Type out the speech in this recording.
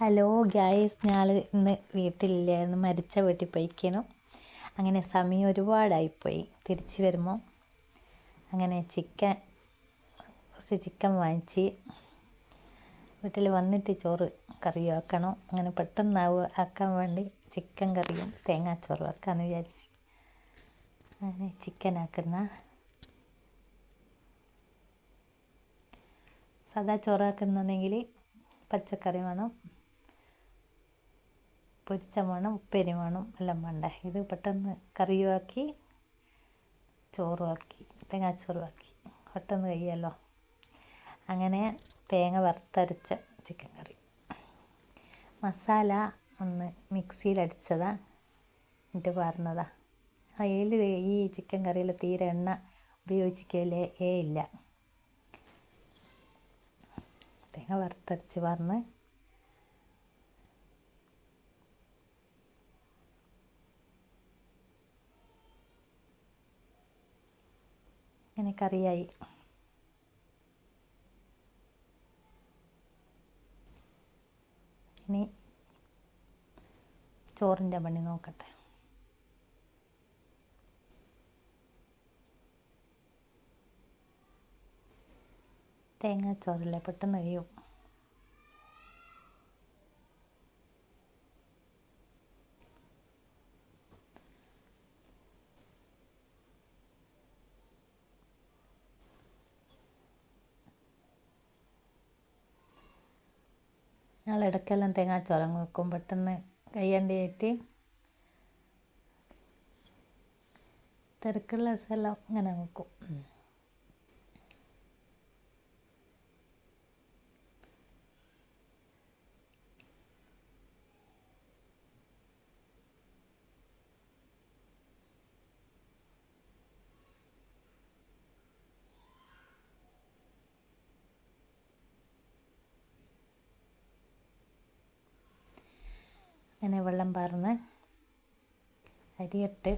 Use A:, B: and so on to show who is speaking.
A: Hello guys, ഞാൻ ഇന്ന് വീട്ടിലില്ലായിരുന്നു, മരിച്ച വീട്ടിൽ പോയിക്കണം. അങ്ങനെ സമയം ഒരുപാടായിപ്പോയി. തിരിച്ച് വരുമ്പോൾ അങ്ങനെ കുറച്ച് ചിക്കൻ വാങ്ങിച്ച് വീട്ടിൽ വന്നിട്ട് ചോറ് കറി ആക്കണം. അങ്ങനെ പെട്ടെന്ന് ആക്കാൻ വേണ്ടി ചിക്കൻ കറിയും തേങ്ങാച്ചോറും ആക്കാമെന്ന് വിചാരിച്ച് അങ്ങനെ ചിക്കൻ ആക്കുന്ന സാദാ ചോറാക്കുന്നെങ്കിൽ പച്ചക്കറി വേണം, പൊരിച്ച വേണം, ഉപ്പേരി വേണം, എല്ലാം വേണ്ടേ. ഇത് പെട്ടെന്ന് കറിയുമാക്കി ചോറുമാക്കി തേങ്ങാച്ചോറുമാക്കി പെട്ടെന്ന് കഴിയുമല്ലോ. അങ്ങനെ തേങ്ങ വറുത്തരച്ച ചിക്കൻ കറി. മസാല ഒന്ന് മിക്സിയിലടിച്ചതാ, എന്നിട്ട് പറഞ്ഞതാ. അതിൽ ഈ ചിക്കൻ കറിയിൽ തീരെ എണ്ണ ഉപയോഗിച്ചിക്കലേ ഇല്ല. തേങ്ങ വറുത്തരച്ച് പറഞ്ഞ് അങ്ങനെ കറിയായി. ഇനി ചോറിൻ്റെ പണി നോക്കട്ടെ. തേങ്ങാച്ചോറല്ലേ, പെട്ടെന്ന് കഴിയും. ഞങ്ങൾ ഇടയ്ക്കെല്ലാം തേങ്ങാച്ചോറങ്ങ് വെക്കും, പെട്ടെന്ന് കഴിയാണ്ടായിട്ട്. തിരക്കുള്ള ദിവസമെല്ലാം ഇങ്ങനെ വെക്കും. അങ്ങനെ വെള്ളം പാർന്ന് അരിയിട്ട്